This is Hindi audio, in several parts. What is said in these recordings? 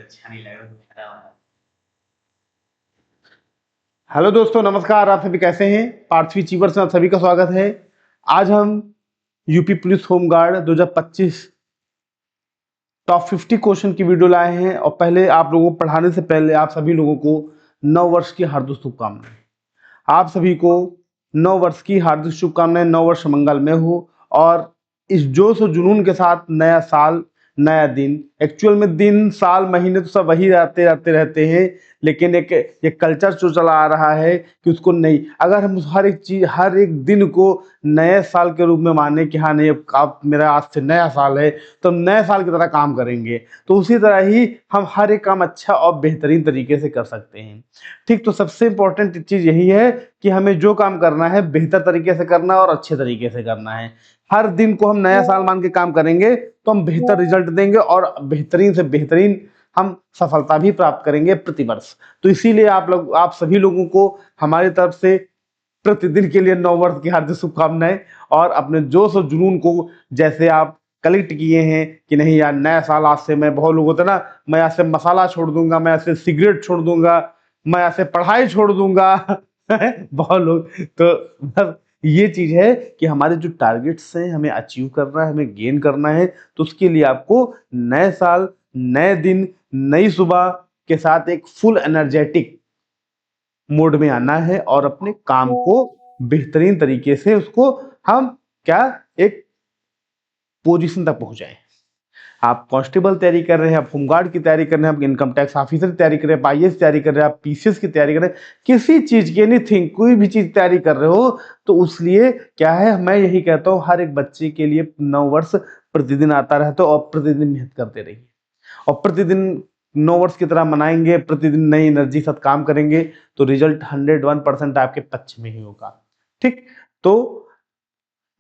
अच्छा नहीं लग रहा तो फायदा होगा। हेलो दोस्तों, नमस्कार। आप सभी कैसे हैं? पार्थवी चीवर्स में आप सभी का स्वागत है। आज हम UP police home guard 2025 top 50 question की वीडियो लाए हैं। और पहले आप लोगों को पढ़ाने से पहले आप सभी लोगों को नव वर्ष की हार्दिक शुभकामनाएं। आप सभी को नव वर्ष की हार्दिक शुभकामनाएं। नव वर्ष मंगलमय हो और इस जोश और जुनून के साथ नया साल, नया दिन। एक्चुअल में दिन, साल, महीने तो सब वही रहते हैं, लेकिन एक कल्चर जो चला आ रहा है कि उसको नहीं, अगर हम हर एक चीज, हर एक दिन को नए साल के रूप में माने कि हाँ नहीं, अब मेरा आज से नया साल है, तो हम नए साल की तरह काम करेंगे। तो उसी तरह ही हम हर एक काम अच्छा और बेहतरीन तरीके से कर सकते हैं। ठीक, तो सबसे इंपॉर्टेंट चीज यही है कि हमें जो काम करना है बेहतर तरीके से करना है और अच्छे तरीके से करना है। हर दिन को हम नया साल मान के काम करेंगे तो हम बेहतर रिजल्ट देंगे और बेहतरीन से बेहतरीन हम सफलता भी प्राप्त करेंगे प्रतिवर्ष। तो इसीलिए आप सभी लोगों को हमारी तरफ से प्रतिदिन के लिए नव वर्ष की हार्दिक शुभकामनाएं। और अपने जोश और जुनून को जैसे आप कलेक्ट किए हैं कि नहीं यार, नया साल आज से, मैं बहुत लोग होते हैं ना, मैं आज से मसाला छोड़ दूंगा, मैं आज से सिगरेट छोड़ दूंगा, मैं आज से पढ़ाई छोड़ दूंगा बहुत लोग। तो बस ये चीज है कि हमारे जो टारगेट्स हैं हमें अचीव करना है, हमें गेन करना है। तो उसके लिए आपको नए साल, नए दिन, नई सुबह के साथ एक फुल एनर्जेटिक मोड में आना है और अपने काम को बेहतरीन तरीके से उसको हम क्या एक पोजीशन तक पहुंचाएं। आप कांस्टेबल तैयारी कर रहे हैं, आप होमगार्ड की तैयारी कर रहे हैं, आप इनकम टैक्स ऑफिसर की तैयारी कर रहे हैं, आप आईएएस तैयारी कर रहे हैं, आप पीसीएस की तैयारी कर रहे हैं, किसी चीज की, एनीथिंग, कोई भी चीज तैयारी कर रहे हो, तो उसलिए क्या है, मैं यही कहता हूं हर एक बच्चे के लिए नव वर्ष प्रतिदिन आता रहता है और प्रतिदिन मेहनत करते रहिए और प्रतिदिन नौ वर्ष की तरह मनाएंगे, प्रतिदिन नई एनर्जी के साथ काम करेंगे तो रिजल्ट 101% आपके पक्ष में ही होगा। ठीक, तो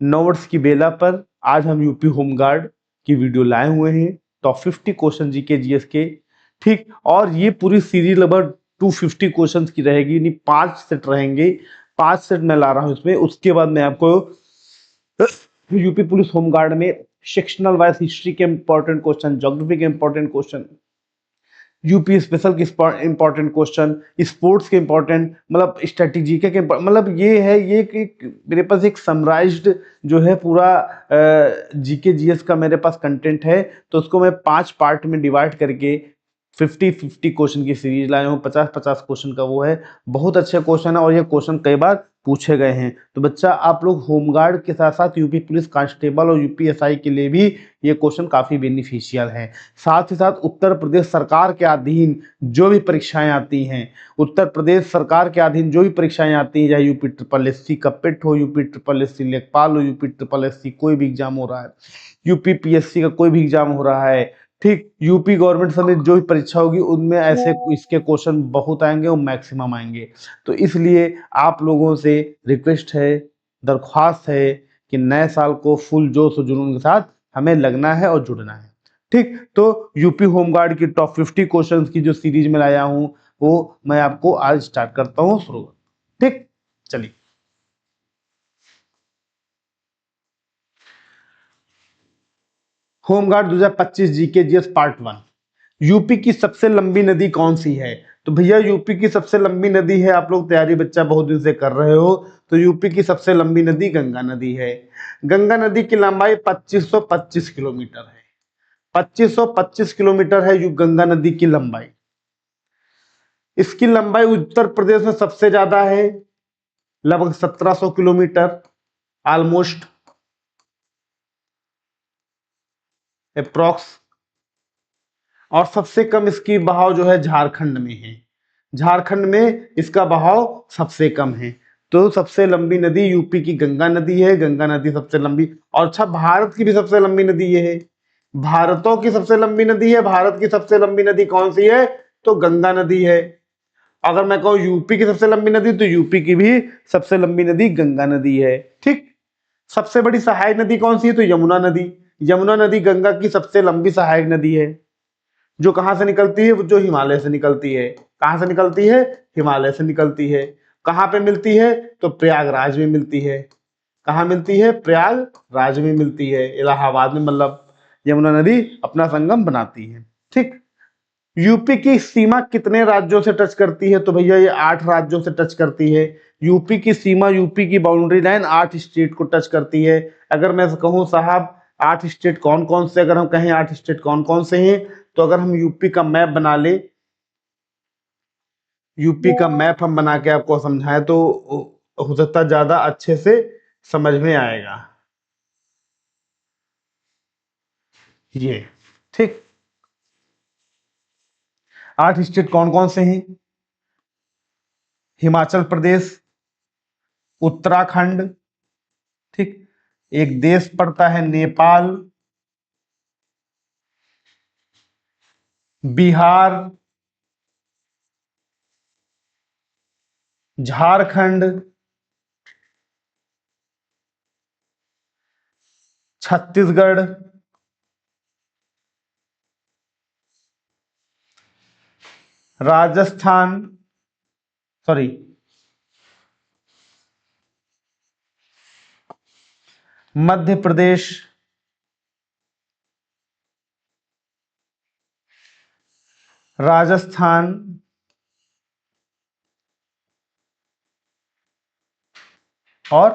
नौ वर्ष की बेला पर आज हम यूपी होमगार्ड की वीडियो लाए हुए हैं, टॉप 50 क्वेश्चन जीके जीएस के। ठीक, और ये पूरी सीरीज लगभग 250 क्वेश्चंस की रहेगी, यानी 5 सेट रहेंगे। 5 सेट मैं ला रहा हूं इसमें। उसके बाद मैं आपको यूपी पुलिस होमगार्ड में सेक्शनल वाइज हिस्ट्री के इंपॉर्टेंट क्वेश्चन, ज्योग्राफी के इंपॉर्टेंट क्वेश्चन, यूपी स्पेशल के इंपॉर्टेंट क्वेश्चन, स्पोर्ट्स के इंपॉर्टेंट, मतलब स्ट्रेटेजी के मतलब ये है, ये मेरे पास एक समराइज्ड जो है पूरा जीके जीएस का मेरे पास कंटेंट है। तो उसको मैं 5 पार्ट में डिवाइड करके 50-50 क्वेश्चन की सीरीज लाया हूँ। 50-50 क्वेश्चन का वो है। बहुत अच्छे क्वेश्चन है और ये क्वेश्चन कई बार पूछे गए हैं। तो बच्चा, आप लोग होमगार्ड के साथ साथ यूपी पुलिस कांस्टेबल और यूपीएसआई के लिए भी ये क्वेश्चन काफी बेनिफिशियल है। साथ ही साथ उत्तर प्रदेश सरकार के अधीन जो भी परीक्षाएं आती हैं, उत्तर प्रदेश सरकार के अधीन जो भी परीक्षाएं आती हैं, चाहे यूपी ट्रिपल एससी का पेट हो, यूपी ट्रिपल एससी लेखपाल हो, यूपी ट्रिपल एससी कोई भी एग्जाम हो रहा है, यूपी पीएससी का कोई भी एग्जाम हो रहा है, ठीक, यूपी गवर्नमेंट समेत जो भी परीक्षा होगी उनमें ऐसे इसके क्वेश्चन बहुत आएंगे और मैक्सिमम आएंगे। तो इसलिए आप लोगों से रिक्वेस्ट है, दरख्वास्त है कि नए साल को फुल जोश और जुनून के साथ हमें लगना है और जुड़ना है। ठीक, तो यूपी होमगार्ड की टॉप 50 क्वेश्चंस की जो सीरीज में लाया हूं वो मैं आपको आज स्टार्ट करता हूं शुरू। ठीक, चलिए। Home guard 2025 GK GS part 1। UP की सबसे लंबी नदी कौन सी है? तो भैया, यूपी की सबसे लंबी नदी है, आप लोग तैयारी बच्चा बहुत दिन से कर रहे हो, तो यूपी की सबसे लंबी नदी गंगा नदी है। गंगा नदी की लंबाई 2525 किलोमीटर है। 2525 किलोमीटर है गंगा नदी की लंबाई। इसकी लंबाई उत्तर प्रदेश में सबसे ज्यादा है, लगभग 1700 किलोमीटर ऑलमोस्ट अप्रोक्स। और सबसे कम इसकी बहाव जो है झारखंड में है। झारखंड में इसका बहाव सबसे कम है। तो सबसे लंबी नदी यूपी की गंगा नदी है। गंगा नदी सबसे लंबी। और अच्छा, भारत की भी सबसे लंबी नदी ये है। भारतों की सबसे लंबी नदी है। भारत की सबसे लंबी नदी कौन सी है? तो गंगा नदी है। अगर मैं कहूं यूपी की सबसे लंबी नदी, तो यूपी की भी सबसे लंबी नदी गंगा नदी है। ठीक, सबसे बड़ी सहायक नदी कौन सी है? तो यमुना नदी। यमुना नदी गंगा की सबसे लंबी सहायक नदी है, जो कहां से निकलती है? जो हिमालय से निकलती है। कहां से निकलती है? हिमालय से निकलती है। कहां पे मिलती है? तो प्रयागराज में मिलती है। कहां मिलती है? प्रयागराज में मिलती है, इलाहाबाद में, मतलब यमुना नदी अपना संगम बनाती है। ठीक, यूपी की सीमा कितने राज्यों से टच करती है? तो भैया ये 8 राज्यों से टच करती है। यूपी की सीमा, यूपी की बाउंड्री लाइन 8 स्टेट को टच करती है। अगर मैं कहूँ साहब 8 स्टेट कौन कौन से, अगर हम कहें 8 स्टेट कौन कौन से हैं, तो अगर हम यूपी का मैप बना ले, यूपी का मैप हम बना के आपको समझाएं तो हो सकता है ज्यादा अच्छे से समझ में आएगा। ये ठीक, 8 स्टेट कौन कौन से हैं? हिमाचल प्रदेश, उत्तराखंड, ठीक, एक देश पड़ता है नेपाल, बिहार, झारखंड, छत्तीसगढ़, राजस्थान, सॉरी मध्य प्रदेश, राजस्थान, और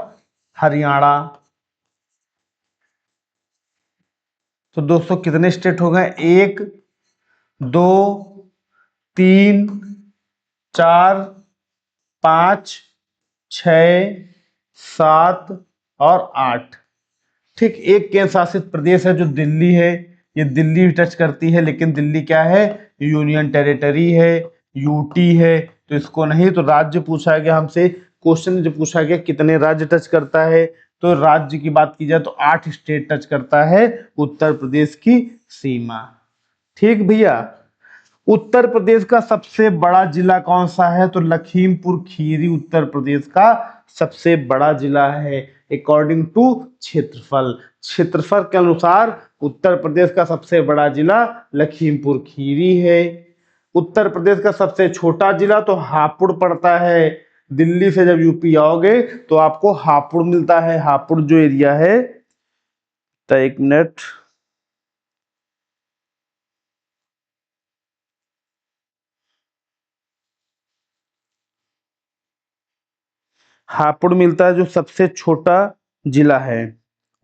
हरियाणा। तो दोस्तों कितने स्टेट हो गए? 1 2 3 4 5 6 7 और 8। ठीक, एक केंद्र शासित प्रदेश है जो दिल्ली है। ये दिल्ली टच करती है, लेकिन दिल्ली क्या है? यूनियन टेरिटरी है, यूटी है, तो इसको नहीं। तो राज्य पूछा गया हमसे, क्वेश्चन जो पूछा गया कितने राज्य टच करता है, तो राज्य की बात की जाए तो 8 स्टेट टच करता है उत्तर प्रदेश की सीमा। ठीक भैया, उत्तर प्रदेश का सबसे बड़ा जिला कौन सा है? तो लखीमपुर खीरी उत्तर प्रदेश का सबसे बड़ा जिला है अकॉर्डिंग टू क्षेत्रफल। क्षेत्रफल के अनुसार उत्तर प्रदेश का सबसे बड़ा जिला लखीमपुर खीरी है। उत्तर प्रदेश का सबसे छोटा जिला तो हापुड़ पड़ता है। दिल्ली से जब यूपी आओगे तो आपको हापुड़ मिलता है। हापुड़ जो एरिया है, तो 1 मिनट, हापुड़ मिलता है जो सबसे छोटा जिला है।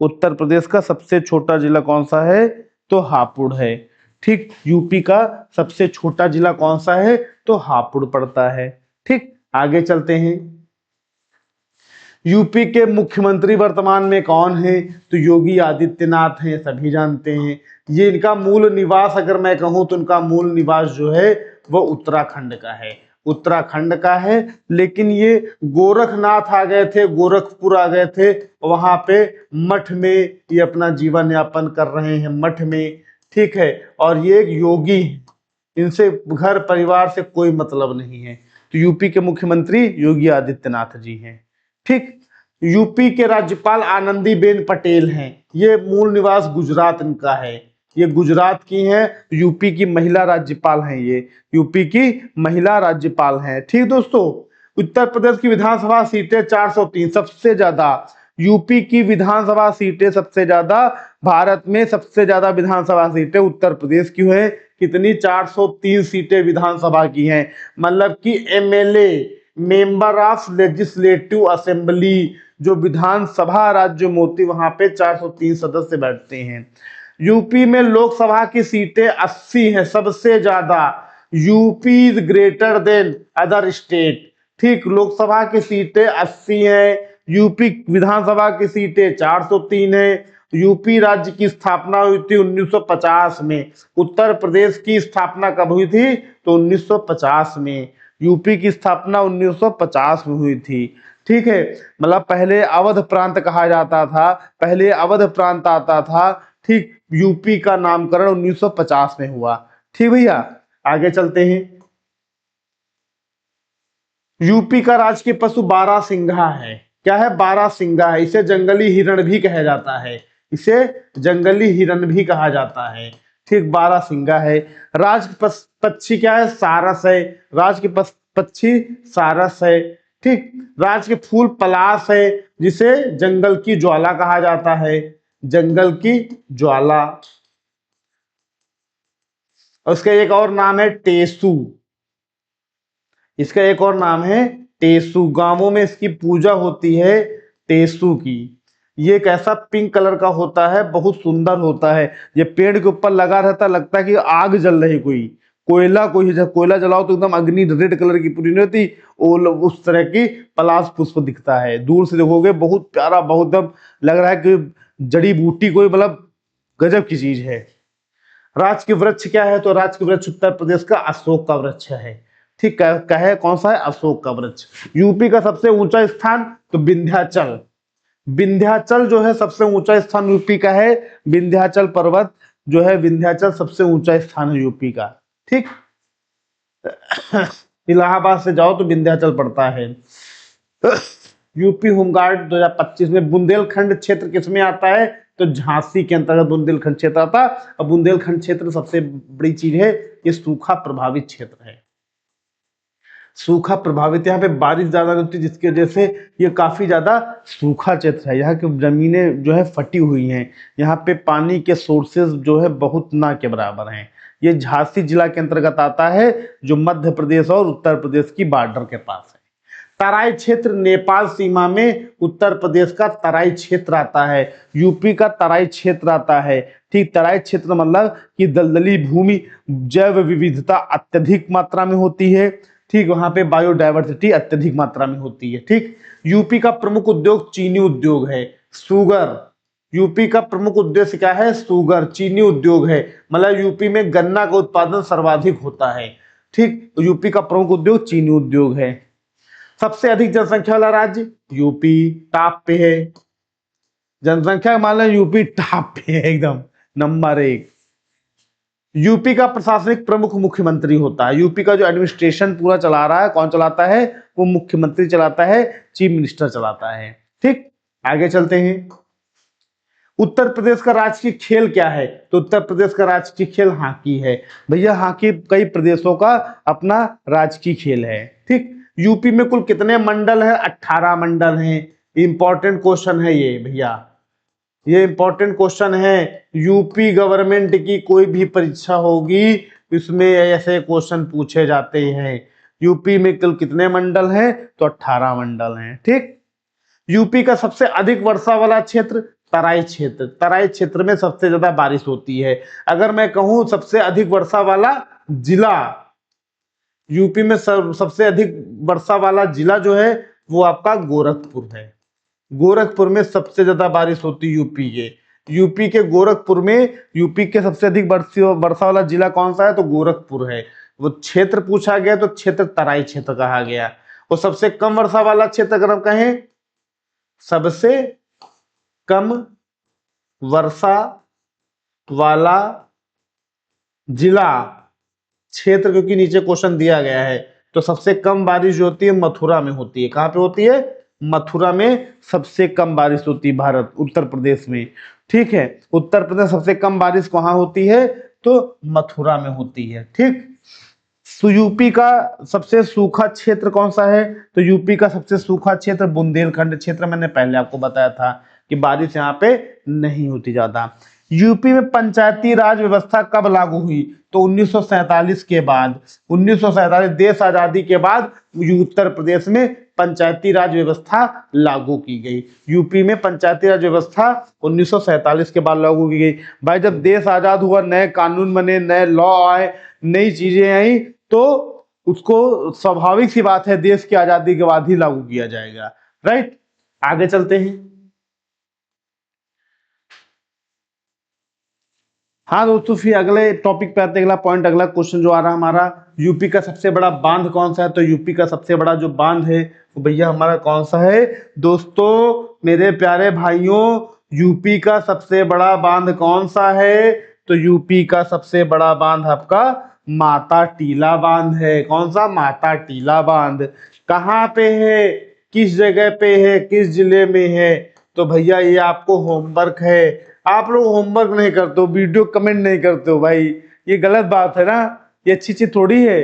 उत्तर प्रदेश का सबसे छोटा जिला कौन सा है? तो हापुड़ है। ठीक, यूपी का सबसे छोटा जिला कौन सा है? तो हापुड़ पड़ता है। ठीक, आगे चलते हैं। यूपी के मुख्यमंत्री वर्तमान में कौन है? तो योगी आदित्यनाथ हैं, सभी जानते हैं। ये इनका मूल निवास अगर मैं कहूं तो इनका मूल निवास जो है वो उत्तराखंड का है। उत्तराखंड का है, लेकिन ये गोरखनाथ आ गए थे, गोरखपुर आ गए थे, वहां पे मठ में ये अपना जीवन यापन कर रहे हैं, मठ में। ठीक है, और ये एक योगी हैं, इनसे घर परिवार से कोई मतलब नहीं है। तो यूपी के मुख्यमंत्री योगी आदित्यनाथ जी हैं। ठीक, यूपी के राज्यपाल आनंदीबेन पटेल हैं। ये मूल निवास गुजरात इनका है, ये गुजरात की हैं। यूपी की महिला राज्यपाल हैं, ये यूपी की महिला राज्यपाल हैं। ठीक दोस्तों, उत्तर प्रदेश की विधानसभा सीटें 403, सबसे ज्यादा। यूपी की विधानसभा सीटें सबसे ज्यादा, भारत में सबसे ज्यादा विधानसभा सीटें उत्तर प्रदेश की है। कितनी? 403 सीटें विधानसभा की हैं। मतलब कि MLA, member of legislative assembly, जो विधानसभा राज्य में होती, वहां पे 403 सदस्य बैठते हैं। यूपी में लोकसभा की सीटें 80 हैं, सबसे ज्यादा। UP is greater than other state. ठीक, लोकसभा की सीटें 80 हैं, यूपी विधानसभा की सीटें 403 है। यूपी राज्य की स्थापना हुई थी 1950 में। उत्तर प्रदेश की स्थापना कब हुई थी? तो 1950 में। यूपी की स्थापना 1950 में हुई थी। ठीक है, मतलब पहले अवध प्रांत कहा जाता था, पहले अवध प्रांत आता था। ठीक, यूपी का नामकरण 1950 में हुआ। ठीक भैया, आगे चलते हैं। यूपी का राजकीय पशु बारहसिंघा है। क्या है? बारहसिंघा है। इसे जंगली हिरण भी कहा जाता है, इसे जंगली हिरण भी कहा जाता है। ठीक, बारहसिंघा है। राज पक्षी क्या है? सारस है। राज के पक्षी सारस है। ठीक, राज के फूल पलाश है, जिसे जंगल की ज्वाला कहा जाता है, जंगल की ज्वाला। और इसका एक और नाम है टेसू। इसका एक और नाम है टेसू। गांवों में इसकी पूजा होती है टेसू की। ये एक ऐसा पिंक कलर का होता है, बहुत सुंदर होता है। ये पेड़ के ऊपर लगा रहता, लगता है कि आग जल रही कोई, कोयला कोई, जब कोयला जलाओ तो एकदम अग्नि रेड कलर की पूरी नहीं होती, उस तरह की पलाश पुष्प दिखता है। दूर से देखोगे बहुत प्यारा, बहुत एकदम लग रहा है कि जड़ी बूटी कोई, मतलब गजब की चीज है। राज के वृक्ष क्या है? तो राज के वृक्ष उत्तर प्रदेश का अशोक का वृक्ष है। ठीक है, कौन सा है? अशोक का वृक्ष। यूपी का सबसे ऊंचा स्थान तो विंध्याचल। विंध्याचल जो है सबसे ऊंचा स्थान यूपी का है। विंध्याचल पर्वत जो है, विंध्याचल सबसे ऊंचा स्थान है यूपी का। ठीक, इलाहाबाद से जाओ तो विंध्याचल पड़ता है। यूपी होमगार्ड 2025 में बुंदेलखंड क्षेत्र किसमें आता है? तो झांसी के अंतर्गत बुंदेलखंड क्षेत्र आता है। और बुंदेलखंड क्षेत्र सबसे बड़ी चीज है, ये सूखा प्रभावित क्षेत्र है। सूखा प्रभावित, यहाँ पे बारिश ज्यादा होती है, जिसकी वजह से ये काफी ज्यादा सूखा क्षेत्र है। यहाँ की जमीनें जो है फटी हुई हैं। यहाँ पे पानी के सोर्सेज जो है बहुत ना के बराबर हैं। ये झांसी जिला के अंतर्गत आता है, जो मध्य प्रदेश और उत्तर प्रदेश की बॉर्डर के पास है। तराई क्षेत्र नेपाल सीमा में उत्तर प्रदेश का तराई क्षेत्र आता है, यूपी का तराई क्षेत्र आता है। ठीक, तराई क्षेत्र मतलब कि दलदली भूमि, जैव विविधता अत्यधिक मात्रा में होती है। ठीक, वहां पे बायोडायवर्सिटी अत्यधिक मात्रा में होती है। ठीक, यूपी का प्रमुख उद्योग चीनी उद्योग है, सुगर। यूपी का प्रमुख उद्देश्य क्या है? सुगर, चीनी उद्योग है। मतलब यूपी में गन्ना का उत्पादन सर्वाधिक होता है। ठीक, यूपी का प्रमुख उद्योग चीनी उद्योग है। सबसे अधिक जनसंख्या वाला राज्य यूपी टॉप पे है। जनसंख्या मान लो यूपी टॉप पे है, एकदम नंबर 1। यूपी का प्रशासनिक प्रमुख मुख्यमंत्री होता है। यूपी का जो एडमिनिस्ट्रेशन पूरा चला रहा है, कौन चलाता है? वो मुख्यमंत्री चलाता है, चीफ मिनिस्टर चलाता है। ठीक, आगे चलते हैं। उत्तर प्रदेश का राजकीय खेल क्या है? तो उत्तर प्रदेश का राजकीय खेल हॉकी है। भैया हॉकी कई प्रदेशों का अपना राजकीय खेल है। ठीक, यूपी में कुल कितने मंडल है? 18 मंडल हैं। इंपॉर्टेंट क्वेश्चन है ये भैया, ये इंपॉर्टेंट क्वेश्चन है। यूपी गवर्नमेंट की कोई भी परीक्षा होगी, इसमें ऐसे क्वेश्चन पूछे जाते हैं। यूपी में कुल कितने मंडल हैं? तो 18 मंडल हैं। ठीक, यूपी का सबसे अधिक वर्षा वाला क्षेत्र तराई क्षेत्र। तराई क्षेत्र में सबसे ज्यादा बारिश होती है। अगर मैं कहूं सबसे अधिक वर्षा वाला जिला, यूपी में सबसे अधिक वर्षा वाला जिला जो है वो आपका गोरखपुर है। गोरखपुर में सबसे ज्यादा बारिश होती है यूपी के। यूपी के गोरखपुर में, यूपी के सबसे अधिक वर्षा वाला जिला कौन सा है? तो गोरखपुर है। वो क्षेत्र पूछा गया तो क्षेत्र तराई क्षेत्र कहा गया। और सबसे कम वर्षा वाला क्षेत्र अगर हम कहें, सबसे कम वर्षा वाला जिला क्षेत्र, क्योंकि नीचे क्वेश्चन दिया गया है, तो सबसे कम बारिश जो होती है मथुरा में होती है। कहां पे होती है? मथुरा में सबसे कम बारिश होती है भारत, उत्तर प्रदेश में। ठीक है, उत्तर प्रदेश सबसे कम बारिश कहां होती है? तो मथुरा में होती है। ठीक, यूपी का सबसे सूखा क्षेत्र कौन सा है? तो यूपी का सबसे सूखा क्षेत्र बुंदेलखंड क्षेत्र। मैंने पहले आपको बताया था कि बारिश यहाँ पे नहीं होती ज्यादा। यूपी में पंचायती राज व्यवस्था कब लागू हुई? तो 1947 के बाद। 1947 देश आजादी के बाद उत्तर प्रदेश में पंचायती राज व्यवस्था लागू की गई। यूपी में पंचायती राज व्यवस्था 1947 के बाद लागू की गई। भाई जब देश आजाद हुआ, नए कानून बने, नए लॉ आए, नई चीजें आई, तो उसको स्वाभाविक सी बात है देश की आजादी के बाद ही लागू किया जाएगा। राइट, आगे चलते हैं। हाँ दोस्तों, फिर अगले टॉपिक पे आते हैं। अगला पॉइंट, अगला क्वेश्चन जो आ रहा है हमारा, यूपी का सबसे बड़ा बांध कौन सा है? तो यूपी का सबसे बड़ा जो बांध है वो भैया हमारा कौन सा है? दोस्तों मेरे प्यारे भाइयों, यूपी का सबसे बड़ा बांध कौन सा है? तो यूपी का सबसे बड़ा बांध आपका माता टीला बांध है। कौन सा? माता टीला बांध। कहाँ पे है? किस जगह पे है? किस जिले में है? तो भैया ये आपको होमवर्क है। आप लोग होमवर्क नहीं करते हो, वीडियो कमेंट नहीं करते हो, भाई ये गलत बात है ना। ये अच्छी चीज थोड़ी है।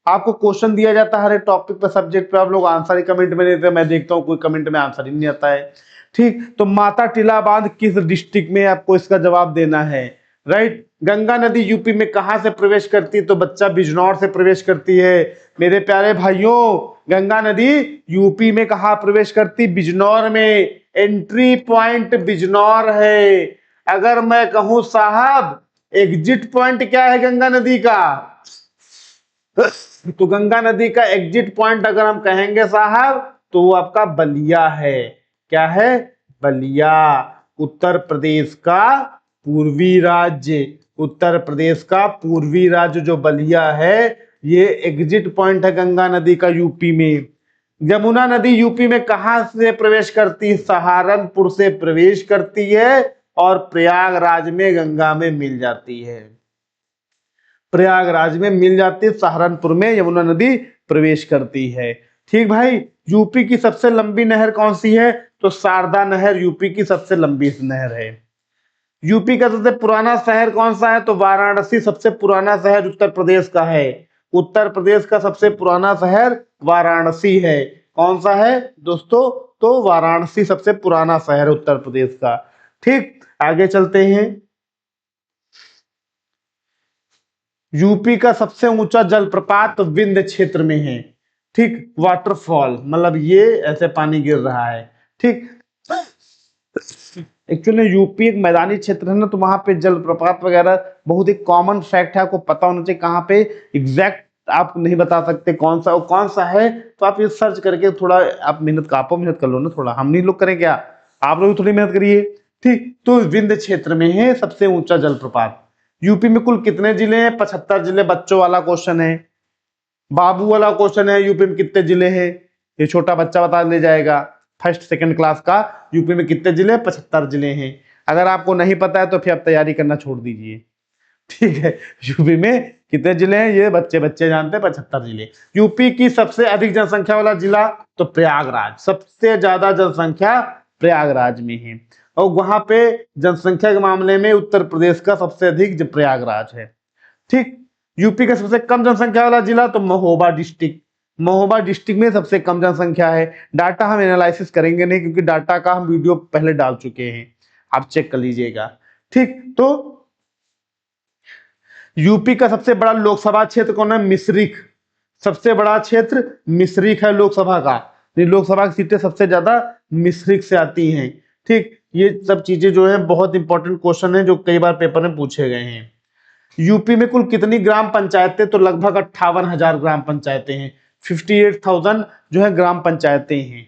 आपको क्वेश्चन दिया जाता है हर एक टॉपिक पे, सब्जेक्ट पे, आप लोग आंसर ही कमेंट में देते हैं। मैं देखता हूँ कोई कमेंट में आंसर ही नहीं आता है। ठीक, तो माता टीला बांध किस डिस्ट्रिक्ट में, आपको इसका जवाब देना है। राइट, गंगा नदी यूपी में कहां से प्रवेश करती है? तो बच्चा बिजनौर से प्रवेश करती है। मेरे प्यारे भाइयों, गंगा नदी यूपी में कहां प्रवेश करती? बिजनौर में। एंट्री पॉइंट बिजनौर है। अगर मैं कहूं साहब एग्जिट पॉइंट क्या है गंगा नदी का, तो गंगा नदी का एग्जिट पॉइंट अगर हम कहेंगे साहब तो वो आपका बलिया है। क्या है? बलिया। उत्तर प्रदेश का पूर्वी राज्य, उत्तर प्रदेश का पूर्वी राज्य जो बलिया है, ये एग्जिट पॉइंट है गंगा नदी का यूपी में। यमुना नदी यूपी में कहां से प्रवेश करती है? सहारनपुर से प्रवेश करती है और प्रयागराज में गंगा में मिल जाती है। प्रयागराज में मिल जाती है, सहारनपुर में यमुना नदी प्रवेश करती है। ठीक भाई, यूपी की सबसे लंबी नहर कौन सी है? तो शारदा नहर यूपी की सबसे लंबी नहर है। यूपी का सबसे पुराना शहर कौन सा है? तो वाराणसी सबसे पुराना शहर उत्तर प्रदेश का है। उत्तर प्रदेश का सबसे पुराना शहर वाराणसी है। कौन सा है दोस्तों? तो वाराणसी सबसे पुराना शहर उत्तर प्रदेश का। ठीक, आगे चलते हैं। यूपी का सबसे ऊंचा जलप्रपात विंध्य क्षेत्र में है। ठीक, वाटरफॉल, मतलब ये ऐसे पानी गिर रहा है। ठीक, एक्चुअली यूपी एक मैदानी क्षेत्र है ना, तो वहां पे जलप्रपात वगैरह बहुत एक कॉमन फैक्ट है, आपको पता होना चाहिए। कहाँ पे एग्जैक्ट आप नहीं बता सकते कौन सा है, तो आप ये सर्च करके थोड़ा आप मेहनत कर लो ना थोड़ा। हम नहीं लोग करें क्या, आप लोग थोड़ी मेहनत करिए। ठीक, तो विंध्य क्षेत्र में है सबसे ऊंचा जलप्रपात। यूपी में कुल कितने जिले हैं? 75 जिले। बच्चों वाला क्वेश्चन है, बाबू वाला क्वेश्चन है। यूपी में कितने जिले हैं? ये छोटा बच्चा बता ले जाएगा, फर्स्ट सेकंड क्लास का। यूपी में कितने जिले? 75 जिले हैं। अगर आपको नहीं पता है तो फिर आप तैयारी करना छोड़ दीजिए। ठीक है, यूपी में कितने जिले हैं ये बच्चे बच्चे जानते हैं, 75 जिले। यूपी की सबसे अधिक जनसंख्या वाला जिला तो प्रयागराज, सबसे ज्यादा जनसंख्या प्रयागराज में है। और वहां पे जनसंख्या के मामले में उत्तर प्रदेश का सबसे अधिक प्रयागराज है। ठीक, यूपी का सबसे कम जनसंख्या वाला जिला तो महोबा डिस्ट्रिक्ट। महोबा डिस्ट्रिक्ट में सबसे कम जनसंख्या है। डाटा हम एनालिसिस करेंगे नहीं, क्योंकि डाटा का हम वीडियो पहले डाल चुके हैं, आप चेक कर लीजिएगा। ठीक, तो यूपी का सबसे बड़ा लोकसभा क्षेत्र कौन है? मिश्रिख। सबसे बड़ा क्षेत्र मिश्रिख है लोकसभा का। लोकसभा की सीटें सबसे ज्यादा मिश्रिख से आती हैं। ठीक, ये सब चीजें जो है बहुत इंपॉर्टेंट क्वेश्चन है जो कई बार पेपर में पूछे गए हैं। यूपी में कुल कितनी ग्राम पंचायतें? तो लगभग 58,000 ग्राम पंचायतें हैं। 58,000 जो है ग्राम पंचायतें हैं।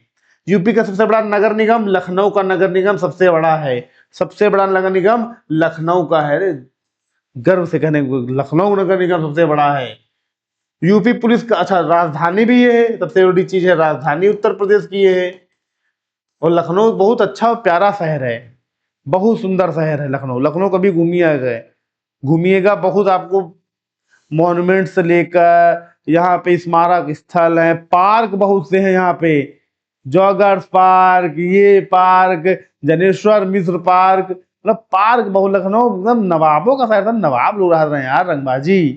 यूपी का सबसे बड़ा नगर निगम, लखनऊ का नगर निगम सबसे बड़ा है। सबसे बड़ा नगर निगम लखनऊ का है। गर्व से कहने को, लखनऊ नगर निगम सबसे बड़ा है। यूपी पुलिस का, अच्छा राजधानी भी ये है, सबसे बड़ी चीज है राजधानी उत्तर प्रदेश की ये है। और लखनऊ बहुत अच्छा और प्यारा शहर है, बहुत सुंदर शहर है लखनऊ। लखनऊ कभी घूमिएगा, बहुत आपको मॉन्यूमेंट से लेकर यहाँ पे स्मारक स्थल है, पार्क बहुत से हैं यहाँ पे। जॉगर्स पार्क, ये पार्क, जनेश्वर मिश्र पार्क, मतलब पार्क बहुत। लखनऊ एकदम नवाबों का शहर था, नवाब लोग रह रहे हैं यार, रंगबाजी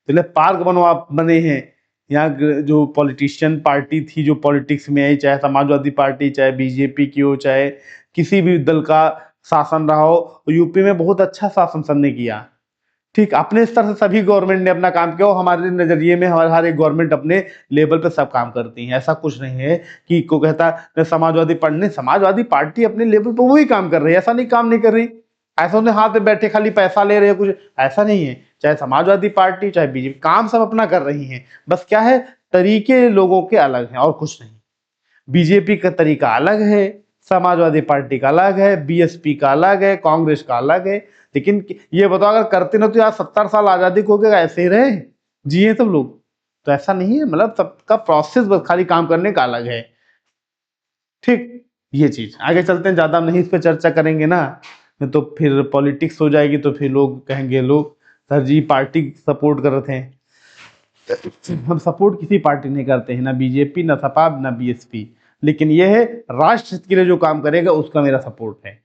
तो पार्क बने हैं यहाँ। जो पॉलिटिशियन पार्टी थी, जो पॉलिटिक्स में आई, चाहे समाजवादी पार्टी, चाहे बीजेपी की हो, चाहे किसी भी दल का शासन रहा हो, यूपी में बहुत अच्छा शासन सबने किया। ठीक, अपने स्तर से सभी गवर्नमेंट ने अपना काम किया। हमारे नजरिए में हमारे हर एक गवर्नमेंट अपने लेवल पे सब काम करती है। ऐसा कुछ नहीं है कि को कहता समाजवादी पार्टी अपने लेवल पे वही काम कर रही है, ऐसा नहीं काम नहीं कर रही। ऐसा उन्हें हाथ में बैठे खाली पैसा ले रहे हैं कुछ, ऐसा नहीं है। चाहे समाजवादी पार्टी चाहे बीजेपी, काम सब अपना कर रही है। बस क्या है, तरीके लोगों के अलग हैं और कुछ नहीं। बीजेपी का तरीका अलग है, समाजवादी पार्टी का अलग है, बीएसपी का अलग है, कांग्रेस का अलग है। लेकिन ये बताओ, अगर करते ना तो यार 70 साल आजादी को गए ऐसे ही रहे जिए सब लोग, तो ऐसा नहीं है। मतलब सबका प्रोसेस बस खाली काम करने का अलग है। ठीक, ये चीज आगे चलते हैं, ज्यादा नहीं इस पर चर्चा करेंगे ना, नहीं तो फिर पॉलिटिक्स हो जाएगी, तो फिर लोग कहेंगे लोग सर जी पार्टी सपोर्ट कर रहे थे। हम सपोर्ट किसी पार्टी नहीं करते हैं, ना बीजेपी, ना सपा, ना बीएसपी। लेकिन यह है राष्ट्र हित के लिए जो काम करेगा उसका मेरा सपोर्ट है,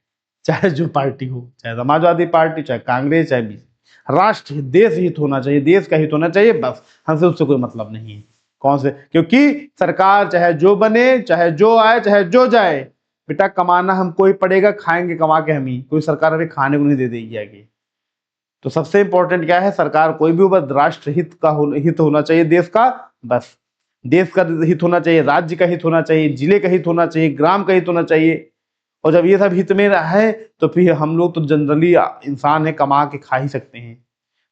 चाहे जो पार्टी हो, चाहे समाजवादी पार्टी, चाहे कांग्रेस, चाहे बीजेपी। राष्ट्र हित, देश हित होना चाहिए, देश का हित होना चाहिए, बस हमसे उससे कोई मतलब नहीं है। कौन से, क्योंकि सरकार चाहे जो बने, चाहे जो आए, चाहे जो जाए, बेटा कमाना हमको ही पड़ेगा, खाएंगे कमा के हम ही, कोई सरकार हमें खाने को नहीं दे देगी आगे। तो सबसे इंपॉर्टेंट क्या है, सरकार कोई भी हो बस राष्ट्र हित का हित होना चाहिए, देश का, बस देश का हित होना चाहिए, राज्य का हित होना चाहिए, जिले का हित होना चाहिए, ग्राम का हित होना चाहिए। और जब ये सब हित में है तो फिर हम लोग तो जनरली इंसान है, कमा के खा ही सकते हैं।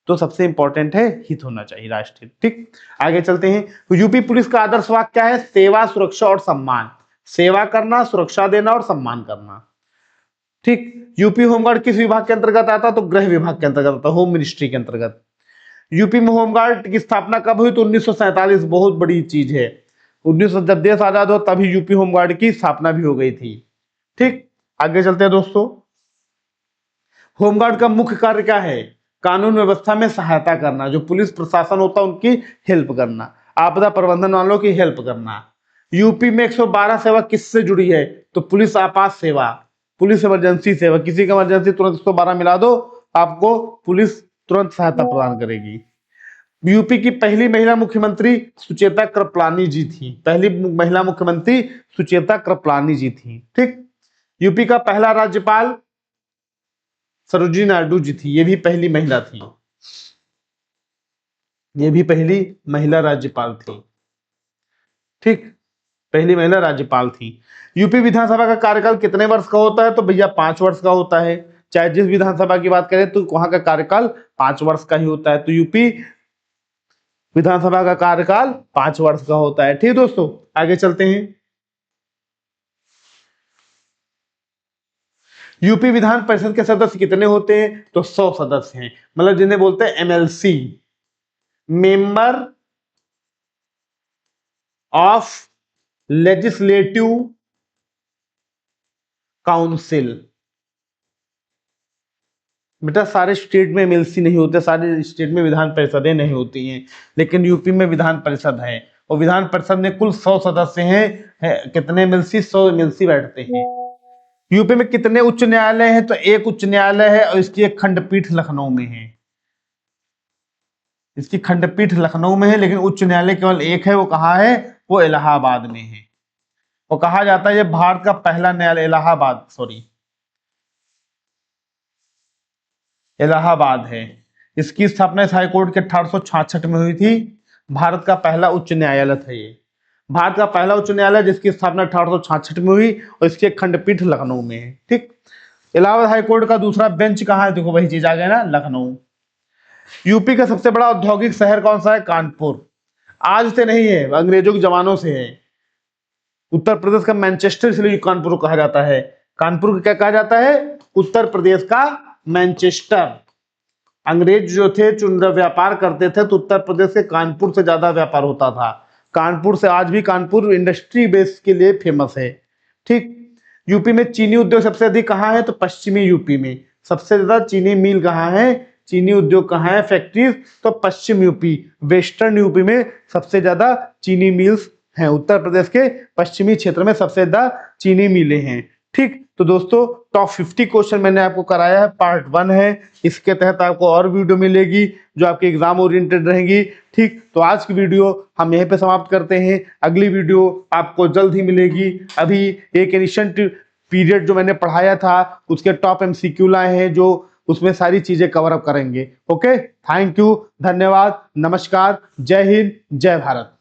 तो सबसे इंपॉर्टेंट है हित होना चाहिए, राष्ट्र हित। ठीक, आगे चलते हैं। तो यूपी पुलिस का आदर्श वाक्य क्या है, सेवा, सुरक्षा और सम्मान। सेवा करना, सुरक्षा देना और सम्मान करना। ठीक, यूपी होमगार्ड किस विभाग के अंतर्गत आता, तो गृह विभाग के अंतर्गत आता, होम मिनिस्ट्री के अंतर्गत। यूपी में होमगार्ड की स्थापना कब हुई, तो 1947, बहुत बड़ी चीज है। 1900 जब देश आजाद हो तभी यूपी होमगार्ड की स्थापना भी हो गई थी। ठीक, आगे चलते हैं दोस्तों। होमगार्ड का मुख्य कार्य क्या है, कानून व्यवस्था में सहायता करना, जो पुलिस प्रशासन होता है उनकी हेल्प करना, आपदा प्रबंधन वालों की हेल्प करना। यूपी में 112 सेवा किससे जुड़ी है, तो पुलिस आपात सेवा, पुलिस इमरजेंसी सेवा, किसी का इमरजेंसी तुरंत 112 मिला दो, आपको पुलिस तुरंत सहायता प्रदान करेगी। यूपी की पहली महिला मुख्यमंत्री सुचेता कृपलानी जी थी, पहली महिला मुख्यमंत्री सुचेता कृपलानी जी थी। ठीक, यूपी का पहला राज्यपाल सरोजिनी नायडू जी थी, ये भी पहली महिला थी, ये भी पहली महिला राज्यपाल थी। ठीक, पहली महिला राज्यपाल थी। यूपी विधानसभा का कार्यकाल कितने वर्ष का होता है, तो भैया 5 वर्ष का होता है। चाहे जिस विधानसभा की बात करें तो वहां का कार्यकाल 5 वर्ष का ही होता है। तो यूपी विधानसभा का कार्यकाल 5 वर्ष का होता है। ठीक दोस्तों, आगे चलते हैं। यूपी विधान परिषद के सदस्य कितने होते हैं, तो 100 सदस्य हैं, मतलब जिन्हें बोलते हैं MLC, member of legislative council. बेटा सारे स्टेट में एमएलसी नहीं होते, सारे स्टेट में विधान परिषदें नहीं होती हैं, लेकिन यूपी में विधान परिषद है और विधान परिषद में कुल 100 सदस्य हैं। कितने एमएलसी, 100 एमएलसी बैठते हैं। यूपी में कितने उच्च न्यायालय हैं, तो एक उच्च न्यायालय है और इसकी एक खंडपीठ लखनऊ में है। इसकी खंडपीठ लखनऊ में है, लेकिन उच्च न्यायालय केवल एक है, वो कहाँ है, वो इलाहाबाद में है। वो कहा जाता है ये भारत का पहला न्यायालय, इलाहाबाद, सॉरी इलाहाबाद है। इसकी स्थापना इस हाईकोर्ट के 1866 में हुई थी। भारत का पहला उच्च न्यायालय था ये, भारत का पहला उच्च न्यायालय जिसकी स्थापना 1866 में हुई और इसकी एक खंडपीठ लखनऊ में है। ठीक, इलाहाबाद हाईकोर्ट का दूसरा बेंच कहाँ है, देखो वही चीज आ गया ना, लखनऊ। यूपी का सबसे बड़ा औद्योगिक शहर कौन सा है, कानपुर। आज से नहीं है, अंग्रेजों के जमानों से है। उत्तर प्रदेश का मैनचेस्टर इसलिए कानपुर को कहा जाता है। कानपुर को क्या कहा जाता है, उत्तर प्रदेश का मैनचेस्टर। अंग्रेज जो थे चुन व्यापार करते थे तो उत्तर प्रदेश से कानपुर से ज्यादा व्यापार होता था। कानपुर से आज भी कानपुर इंडस्ट्री बेस के लिए फेमस है। ठीक, यूपी में चीनी उद्योग सबसे अधिक कहाँ है, तो पश्चिमी यूपी में सबसे ज्यादा चीनी मिल कहाँ है, चीनी उद्योग कहाँ है, फैक्ट्रीज, तो पश्चिम यूपी, वेस्टर्न यूपी में सबसे ज्यादा चीनी मिल्स हैं। उत्तर प्रदेश के पश्चिमी क्षेत्र में सबसे ज्यादा चीनी मिलें हैं। ठीक, तो दोस्तों टॉप 50 क्वेश्चन मैंने आपको कराया है, पार्ट 1 है। इसके तहत आपको और वीडियो मिलेगी जो आपके एग्जाम ओरिएंटेड रहेंगी। ठीक, तो आज की वीडियो हम यहीं पे समाप्त करते हैं, अगली वीडियो आपको जल्द ही मिलेगी। अभी एक एनिशंट पीरियड जो मैंने पढ़ाया था उसके टॉप एमसीक्यू लाए हैं, जो उसमें सारी चीजें कवर अप करेंगे। ओके, थैंक यू, धन्यवाद, नमस्कार, जय हिंद, जय भारत।